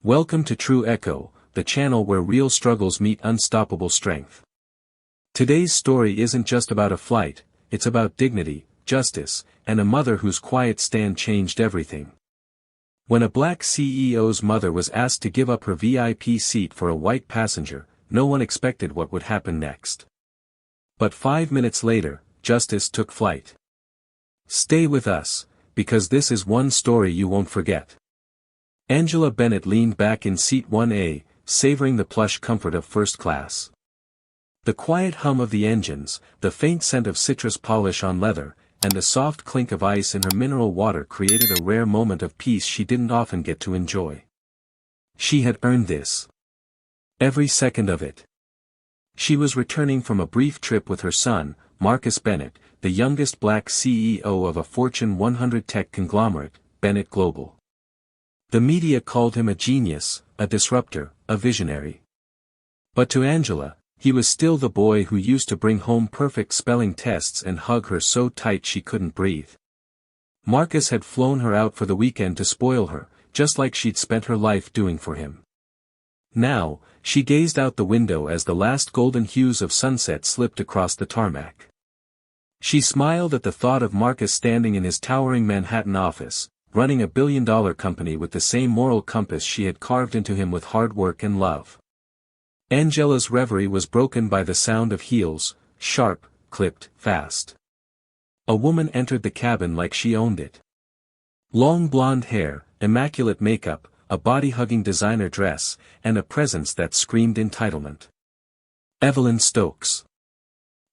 Welcome to True Echo, the channel where real struggles meet unstoppable strength. Today's story isn't just about a flight, it's about dignity, justice, and a mother whose quiet stand changed everything. When a black CEO's mother was asked to give up her VIP seat for a white passenger, no one expected what would happen next. But 5 minutes later, justice took flight. Stay with us, because this is one story you won't forget. Angela Bennett leaned back in seat 1A, savoring the plush comfort of first class. The quiet hum of the engines, the faint scent of citrus polish on leather, and the soft clink of ice in her mineral water created a rare moment of peace she didn't often get to enjoy. She had earned this. Every second of it. She was returning from a brief trip with her son, Marcus Bennett, the youngest black CEO of a Fortune 100 tech conglomerate, Bennett Global. The media called him a genius, a disruptor, a visionary. But to Angela, he was still the boy who used to bring home perfect spelling tests and hug her so tight she couldn't breathe. Marcus had flown her out for the weekend to spoil her, just like she'd spent her life doing for him. Now, she gazed out the window as the last golden hues of sunset slipped across the tarmac. She smiled at the thought of Marcus standing in his towering Manhattan office, running a billion-dollar company with the same moral compass she had carved into him with hard work and love. Angela's reverie was broken by the sound of heels, sharp, clipped, fast. A woman entered the cabin like she owned it. Long blonde hair, immaculate makeup, a body-hugging designer dress, and a presence that screamed entitlement. Evelyn Stokes.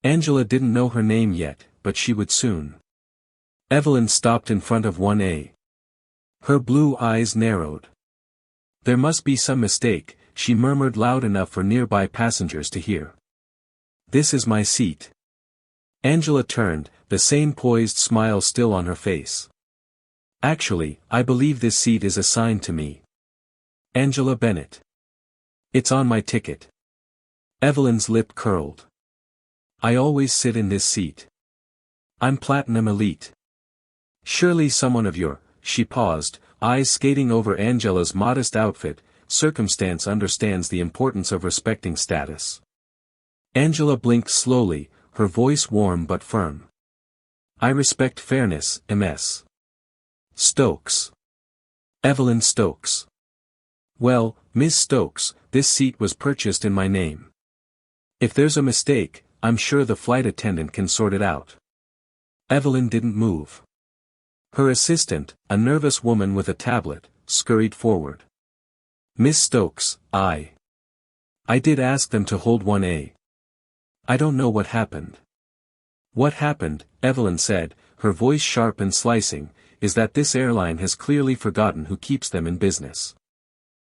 Angela didn't know her name yet, but she would soon. Evelyn stopped in front of 1A. Her blue eyes narrowed. There must be some mistake, she murmured loud enough for nearby passengers to hear. This is my seat. Angela turned, the same poised smile still on her face. Actually, I believe this seat is assigned to me. Angela Bennett. It's on my ticket. Evelyn's lip curled. I always sit in this seat. I'm platinum elite. Surely someone of your... She paused, eyes skating over Angela's modest outfit. Circumstance understands the importance of respecting status. Angela blinked slowly, her voice warm but firm. I respect fairness, Ms. Stokes. Evelyn Stokes. Well, Ms. Stokes, this seat was purchased in my name. If there's a mistake, I'm sure the flight attendant can sort it out. Evelyn didn't move. Her assistant, a nervous woman with a tablet, scurried forward. Miss Stokes, I did ask them to hold 1A. I don't know what happened. What happened, Evelyn said, her voice sharp and slicing, is that this airline has clearly forgotten who keeps them in business.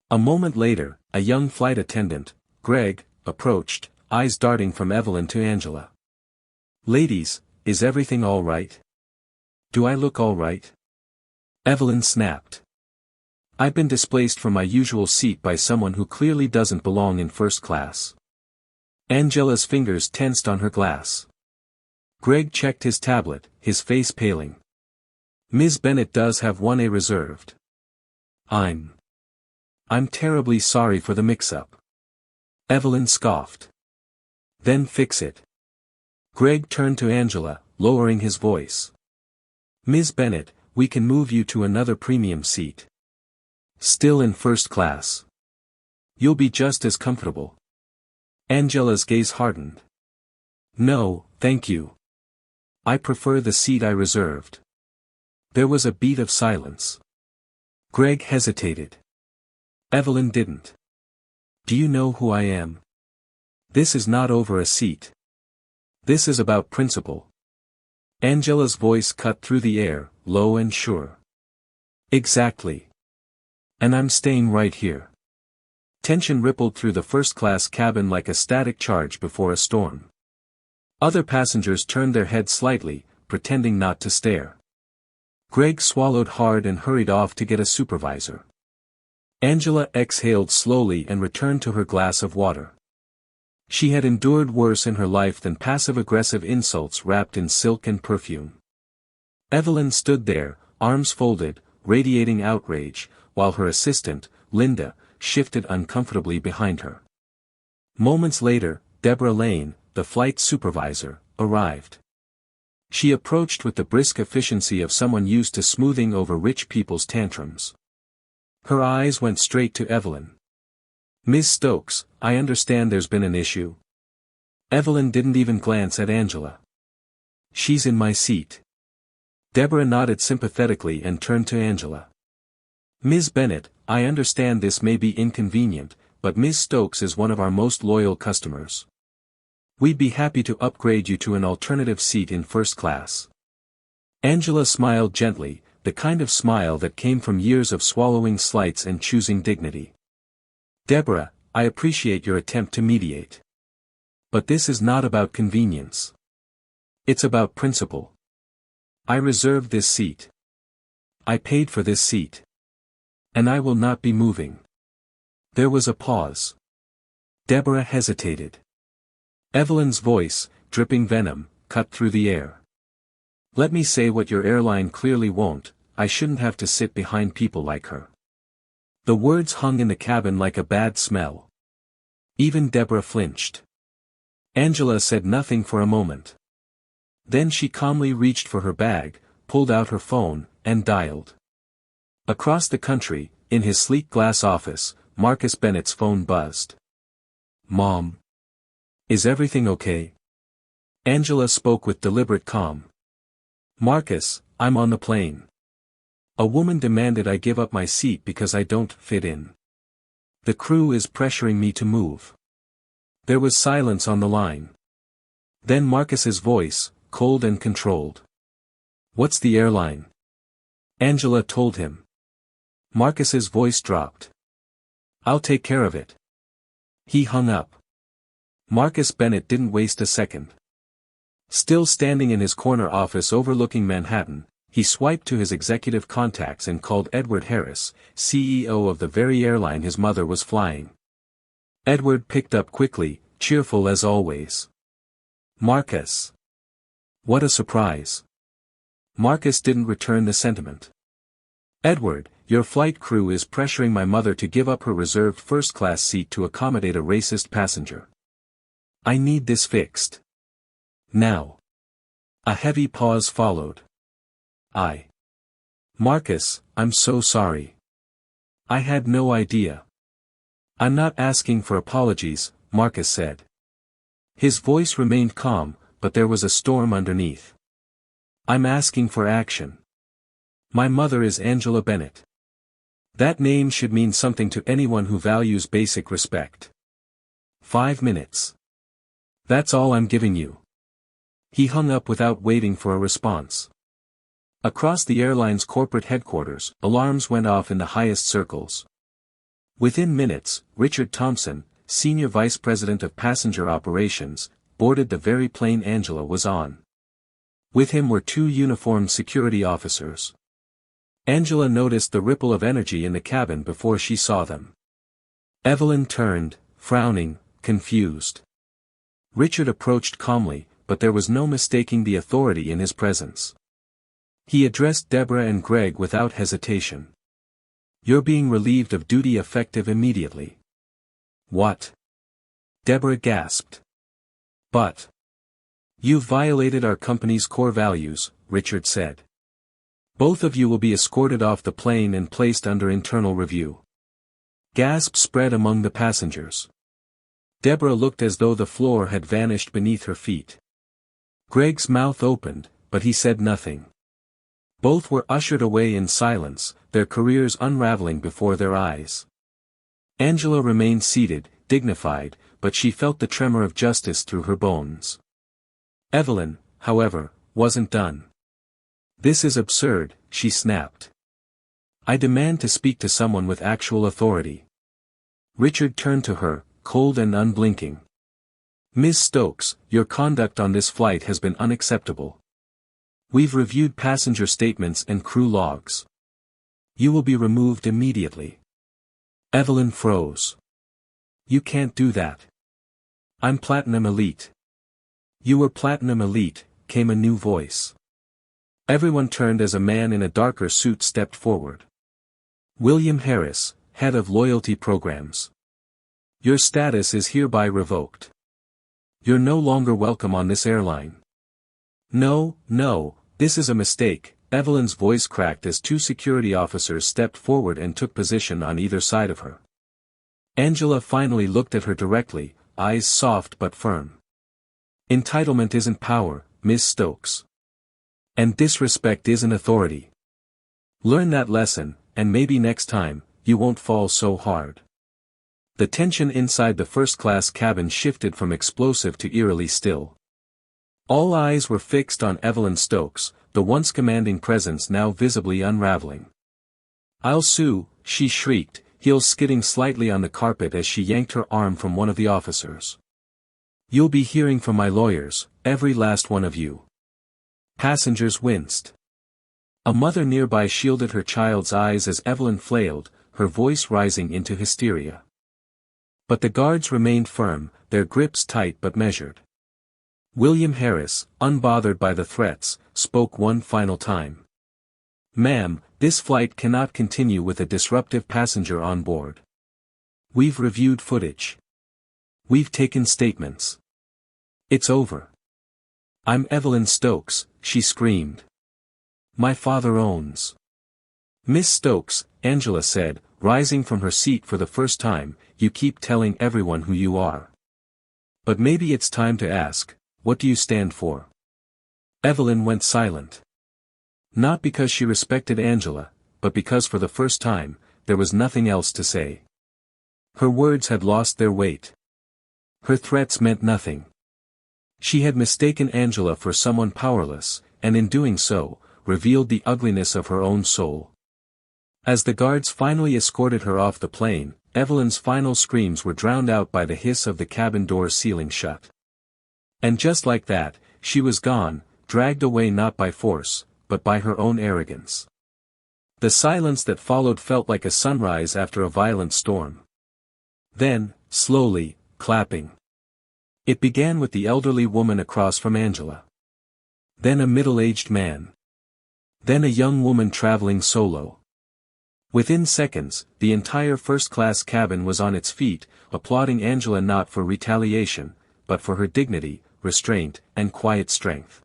A moment later, a young flight attendant, Greg, approached, eyes darting from Evelyn to Angela. Ladies, is everything all right? Do I look all right? Evelyn snapped. I've been displaced from my usual seat by someone who clearly doesn't belong in first class. Angela's fingers tensed on her glass. Greg checked his tablet, his face paling. Ms. Bennett does have 1A reserved. I'm terribly sorry for the mix-up. Evelyn scoffed. Then fix it. Greg turned to Angela, lowering his voice. Ms. Bennett, we can move you to another premium seat. Still in first class. You'll be just as comfortable. Angela's gaze hardened. No, thank you. I prefer the seat I reserved. There was a beat of silence. Greg hesitated. Evelyn didn't. Do you know who I am? This is not over a seat. This is about principle. Angela's voice cut through the air, low and sure. Exactly. And I'm staying right here. Tension rippled through the first-class cabin like a static charge before a storm. Other passengers turned their heads slightly, pretending not to stare. Greg swallowed hard and hurried off to get a supervisor. Angela exhaled slowly and returned to her glass of water. She had endured worse in her life than passive-aggressive insults wrapped in silk and perfume. Evelyn stood there, arms folded, radiating outrage, while her assistant, Linda, shifted uncomfortably behind her. Moments later, Deborah Lane, the flight supervisor, arrived. She approached with the brisk efficiency of someone used to smoothing over rich people's tantrums. Her eyes went straight to Evelyn. "Ms. Stokes, I understand there's been an issue." Evelyn didn't even glance at Angela. "She's in my seat." Deborah nodded sympathetically and turned to Angela. "Ms. Bennett, I understand this may be inconvenient, but Ms. Stokes is one of our most loyal customers. We'd be happy to upgrade you to an alternative seat in first class." Angela smiled gently, the kind of smile that came from years of swallowing slights and choosing dignity. "Deborah, I appreciate your attempt to mediate. But this is not about convenience. It's about principle. I reserved this seat. I paid for this seat. And I will not be moving." There was a pause. Deborah hesitated. Evelyn's voice, dripping venom, cut through the air. "Let me say what your airline clearly won't, I shouldn't have to sit behind people like her." The words hung in the cabin like a bad smell. Even Deborah flinched. Angela said nothing for a moment. Then she calmly reached for her bag, pulled out her phone, and dialed. Across the country, in his sleek glass office, Marcus Bennett's phone buzzed. "Mom. Is everything okay?" Angela spoke with deliberate calm. "Marcus, I'm on the plane. A woman demanded I give up my seat because I don't fit in. The crew is pressuring me to move." There was silence on the line. Then Marcus's voice, cold and controlled. "What's the airline?" Angela told him. Marcus's voice dropped. "I'll take care of it." He hung up. Marcus Bennett didn't waste a second. Still standing in his corner office overlooking Manhattan, he swiped to his executive contacts and called Edward Harris, CEO of the very airline his mother was flying. Edward picked up quickly, cheerful as always. "Marcus. What a surprise." Marcus didn't return the sentiment. "Edward, your flight crew is pressuring my mother to give up her reserved first-class seat to accommodate a racist passenger. I need this fixed. Now." A heavy pause followed. "Marcus, I'm so sorry. I had no idea." "I'm not asking for apologies," Marcus said. His voice remained calm, but there was a storm underneath. "I'm asking for action. My mother is Angela Bennett. That name should mean something to anyone who values basic respect. 5 minutes. That's all I'm giving you." He hung up without waiting for a response. Across the airline's corporate headquarters, alarms went off in the highest circles. Within minutes, Richard Thompson, Senior Vice President of Passenger Operations, boarded the very plane Angela was on. With him were 2 uniformed security officers. Angela noticed the ripple of energy in the cabin before she saw them. Evelyn turned, frowning, confused. Richard approached calmly, but there was no mistaking the authority in his presence. He addressed Deborah and Greg without hesitation. "You're being relieved of duty effective immediately." "What?" Deborah gasped. "But you've violated our company's core values," Richard said. "Both of you will be escorted off the plane and placed under internal review." Gasps spread among the passengers. Deborah looked as though the floor had vanished beneath her feet. Greg's mouth opened, but he said nothing. Both were ushered away in silence, their careers unraveling before their eyes. Angela remained seated, dignified, but she felt the tremor of justice through her bones. Evelyn, however, wasn't done. "This is absurd," she snapped. "I demand to speak to someone with actual authority." Richard turned to her, cold and unblinking. "Ms. Stokes, your conduct on this flight has been unacceptable. We've reviewed passenger statements and crew logs. You will be removed immediately." Evelyn froze. "You can't do that. I'm Platinum Elite." "You were Platinum Elite," came a new voice. Everyone turned as a man in a darker suit stepped forward. William Harris, head of loyalty programs. Your status is hereby revoked. You're no longer welcome on this airline. No, this is a mistake. Evelyn's voice cracked as two security officers stepped forward and took position on either side of her. Angela finally looked at her directly, eyes soft but firm. Entitlement isn't power, Miss Stokes. And disrespect isn't authority. Learn that lesson, and maybe next time, you won't fall so hard. The tension inside the first-class cabin shifted from explosive to eerily still. All eyes were fixed on Evelyn Stokes, the once commanding presence now visibly unraveling. "I'll sue," she shrieked, heels skidding slightly on the carpet as she yanked her arm from one of the officers. "You'll be hearing from my lawyers, every last one of you." Passengers winced. A mother nearby shielded her child's eyes as Evelyn flailed, her voice rising into hysteria. But the guards remained firm, their grips tight but measured. William Harris, unbothered by the threats, spoke one final time. "Ma'am, this flight cannot continue with a disruptive passenger on board. We've reviewed footage. We've taken statements. It's over. I'm Evelyn Stokes," she screamed. "My father owns." "Miss Stokes," Angela said, rising from her seat for the first time, "you keep telling everyone who you are. But maybe it's time to ask, what do you stand for?" Evelyn went silent. Not because she respected Angela, but because for the first time, there was nothing else to say. Her words had lost their weight. Her threats meant nothing. She had mistaken Angela for someone powerless, and in doing so, revealed the ugliness of her own soul. As the guards finally escorted her off the plane, Evelyn's final screams were drowned out by the hiss of the cabin door sealing shut. And just like that, she was gone, dragged away not by force, but by her own arrogance. The silence that followed felt like a sunrise after a violent storm. Then, slowly, clapping. It began with the elderly woman across from Angela. Then a middle-aged man. Then a young woman traveling solo. Within seconds, the entire first-class cabin was on its feet, applauding Angela not for retaliation, but for her dignity, restraint, and quiet strength.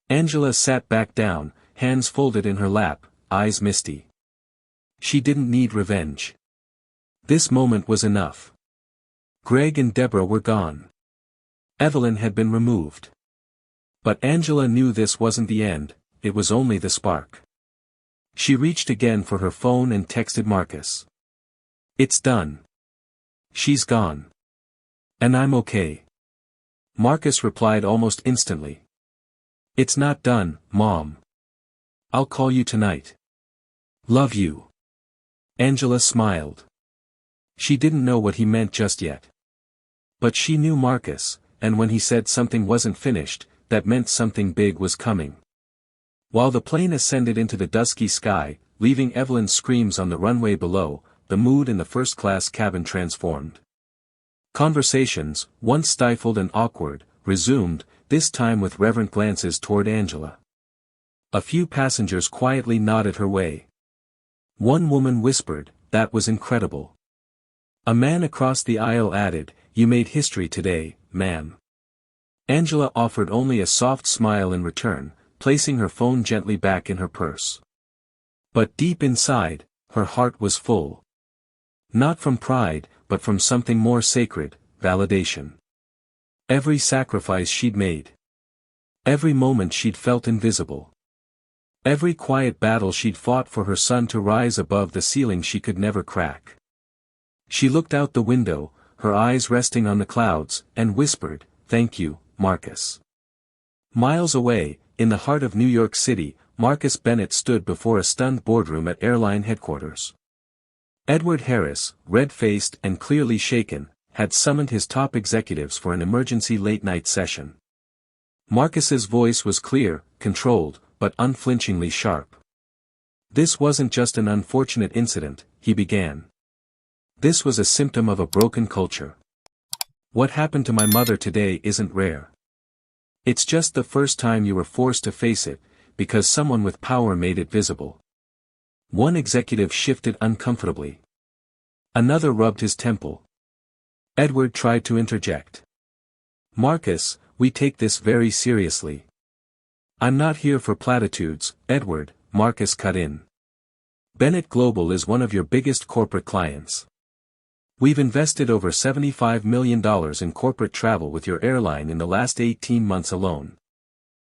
Angela sat back down, hands folded in her lap, eyes misty. She didn't need revenge. This moment was enough. Greg and Deborah were gone. Evelyn had been removed. But Angela knew this wasn't the end, it was only the spark. She reached again for her phone and texted Marcus. "It's done. She's gone. And I'm okay." Marcus replied almost instantly. "It's not done, Mom. I'll call you tonight. Love you." Angela smiled. She didn't know what he meant just yet. But she knew Marcus, and when he said something wasn't finished, that meant something big was coming. While the plane ascended into the dusky sky, leaving Evelyn's screams on the runway below, the mood in the first-class cabin transformed. Conversations, once stifled and awkward, resumed, this time with reverent glances toward Angela. A few passengers quietly nodded her way. One woman whispered, "That was incredible." A man across the aisle added, "You made history today, ma'am." Angela offered only a soft smile in return, placing her phone gently back in her purse. But deep inside, her heart was full. Not from pride, but from something more sacred, validation. Every sacrifice she'd made. Every moment she'd felt invisible. Every quiet battle she'd fought for her son to rise above the ceiling she could never crack. She looked out the window, her eyes resting on the clouds, and whispered, "Thank you, Marcus." Miles away, in the heart of New York City, Marcus Bennett stood before a stunned boardroom at Airline headquarters. Edward Harris, red-faced and clearly shaken, had summoned his top executives for an emergency late-night session. Marcus's voice was clear, controlled, but unflinchingly sharp. "This wasn't just an unfortunate incident," he began. "This was a symptom of a broken culture. What happened to my mother today isn't rare. It's just the first time you were forced to face it, because someone with power made it visible." One executive shifted uncomfortably. Another rubbed his temple. Edward tried to interject. Marcus, we take this very seriously. I'm not here for platitudes, Edward, Marcus cut in. Bennett Global is one of your biggest corporate clients. We've invested over $75 million in corporate travel with your airline in the last 18 months alone.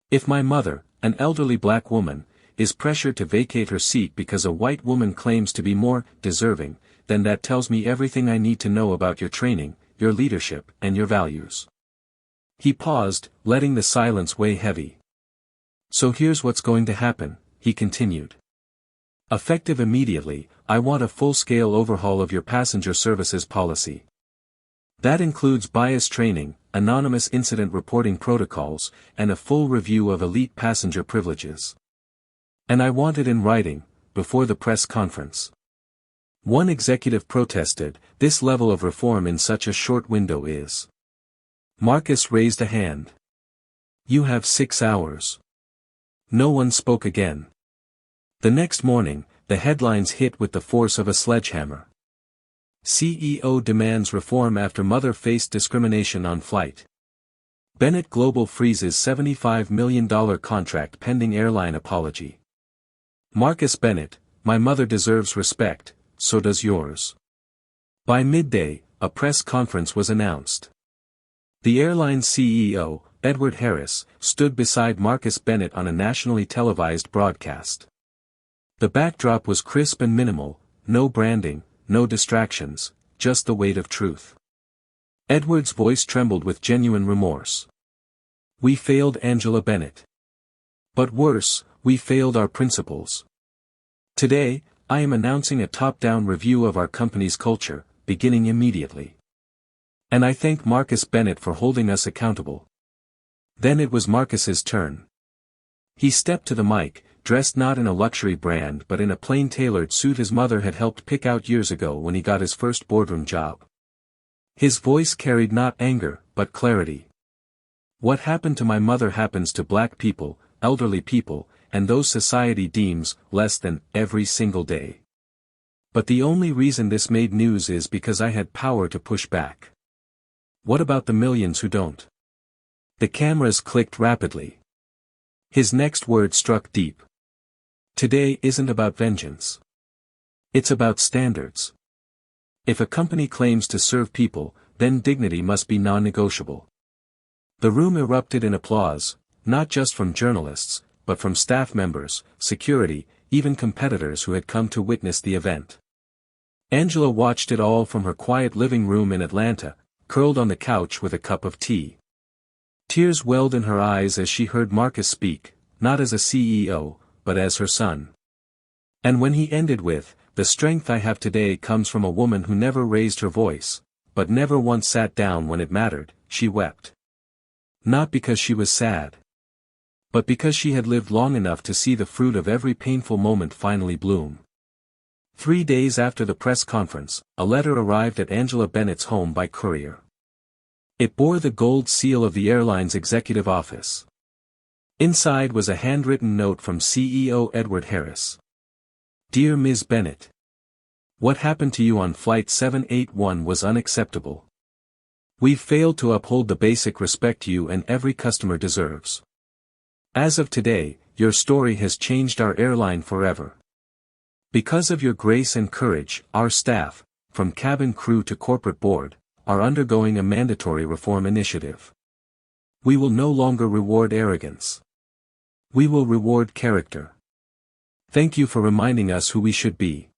If my mother, an elderly black woman, is pressured to vacate her seat because a white woman claims to be more deserving, then that tells me everything I need to know about your training, your leadership, and your values. He paused, letting the silence weigh heavy. So here's what's going to happen, he continued. Effective immediately, I want a full-scale overhaul of your passenger services policy. That includes bias training, anonymous incident reporting protocols, and a full review of elite passenger privileges. And I want it in writing, before the press conference. One executive protested, this level of reform in such a short window is. Marcus raised a hand. You have 6 hours. No one spoke again. The next morning, the headlines hit with the force of a sledgehammer. CEO demands reform after mother faced discrimination on flight. Bennett Global freezes $75 million contract pending airline apology. Marcus Bennett, my mother deserves respect, so does yours. By midday, a press conference was announced. The airline's CEO, Edward Harris, stood beside Marcus Bennett on a nationally televised broadcast. The backdrop was crisp and minimal, no branding, no distractions, just the weight of truth. Edward's voice trembled with genuine remorse. We failed Angela Bennett. But worse, we failed our principals. Today, I am announcing a top-down review of our company's culture, beginning immediately. And I thank Marcus Bennett for holding us accountable. Then it was Marcus's turn. He stepped to the mic, dressed not in a luxury brand but in a plain tailored suit his mother had helped pick out years ago when he got his first boardroom job. His voice carried not anger, but clarity. What happened to my mother happens to black people, elderly people, and those society deems less than every single day. But the only reason this made news is because I had power to push back. What about the millions who don't? The cameras clicked rapidly. His next word struck deep. Today isn't about vengeance. It's about standards. If a company claims to serve people, then dignity must be non-negotiable. The room erupted in applause, not just from journalists, but from staff members, security, even competitors who had come to witness the event. Angela watched it all from her quiet living room in Atlanta, curled on the couch with a cup of tea. Tears welled in her eyes as she heard Marcus speak, not as a CEO, but as her son. And when he ended with, the strength I have today comes from a woman who never raised her voice, but never once sat down when it mattered, she wept. Not because she was sad, but because she had lived long enough to see the fruit of every painful moment finally bloom. 3 days after the press conference, a letter arrived at Angela Bennett's home by courier. It bore the gold seal of the airline's executive office. Inside was a handwritten note from CEO Edward Harris. Dear Ms. Bennett. What happened to you on Flight 781 was unacceptable. We've failed to uphold the basic respect you and every customer deserves. As of today, your story has changed our airline forever. Because of your grace and courage, our staff, from cabin crew to corporate board, are undergoing a mandatory reform initiative. We will no longer reward arrogance. We will reward character. Thank you for reminding us who we should be.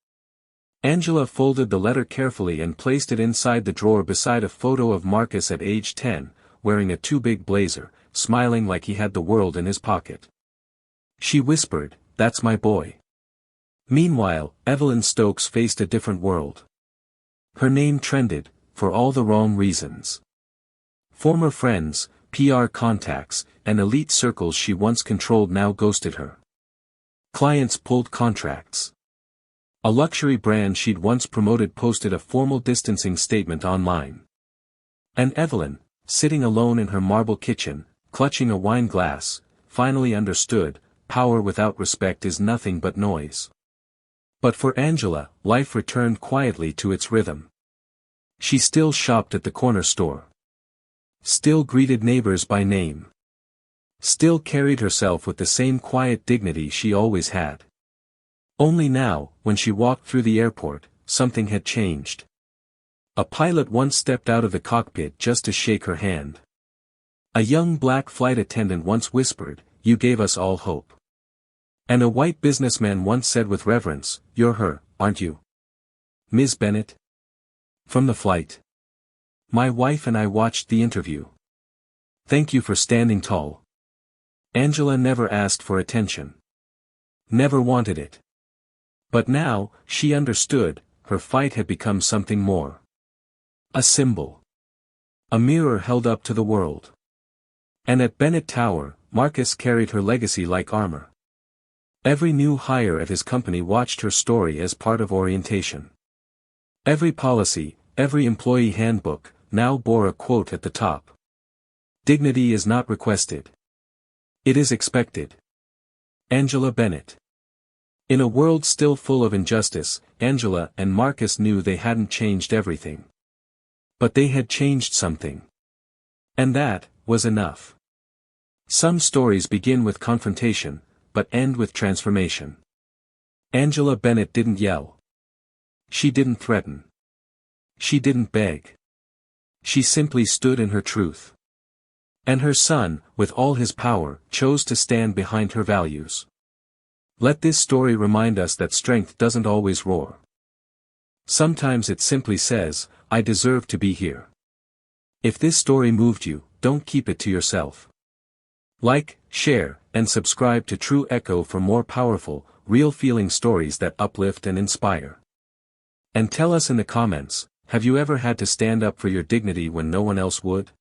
Angela folded the letter carefully and placed it inside the drawer beside a photo of Marcus at age 10, wearing a too-big blazer, smiling like he had the world in his pocket. She whispered, "That's my boy." Meanwhile, Evelyn Stokes faced a different world. Her name trended, for all the wrong reasons. Former friends, PR contacts, and elite circles she once controlled now ghosted her. Clients pulled contracts. A luxury brand she'd once promoted posted a formal distancing statement online. And Evelyn, sitting alone in her marble kitchen, clutching a wine glass, finally understood, power without respect is nothing but noise. But for Angela, life returned quietly to its rhythm. She still shopped at the corner store. Still greeted neighbors by name. Still carried herself with the same quiet dignity she always had. Only now, when she walked through the airport, something had changed. A pilot once stepped out of the cockpit just to shake her hand. A young black flight attendant once whispered, "You gave us all hope." And a white businessman once said with reverence, "You're her, aren't you, Ms. Bennett?" From the flight. My wife and I watched the interview. Thank you for standing tall. Angela never asked for attention. Never wanted it. But now, she understood, her fight had become something more. A symbol. A mirror held up to the world. And at Bennett Tower, Marcus carried her legacy like armor. Every new hire at his company watched her story as part of orientation. Every policy, every employee handbook, now bore a quote at the top. Dignity is not requested. It is expected. Angela Bennett. In a world still full of injustice, Angela and Marcus knew they hadn't changed everything. But they had changed something. And that was enough. Some stories begin with confrontation, but end with transformation. Angela Bennett didn't yell. She didn't threaten. She didn't beg. She simply stood in her truth. And her son, with all his power, chose to stand behind her values. Let this story remind us that strength doesn't always roar. Sometimes it simply says, "I deserve to be here." If this story moved you, don't keep it to yourself. Like, share, and subscribe to True Echo for more powerful, real-feeling stories that uplift and inspire. And tell us in the comments, have you ever had to stand up for your dignity when no one else would?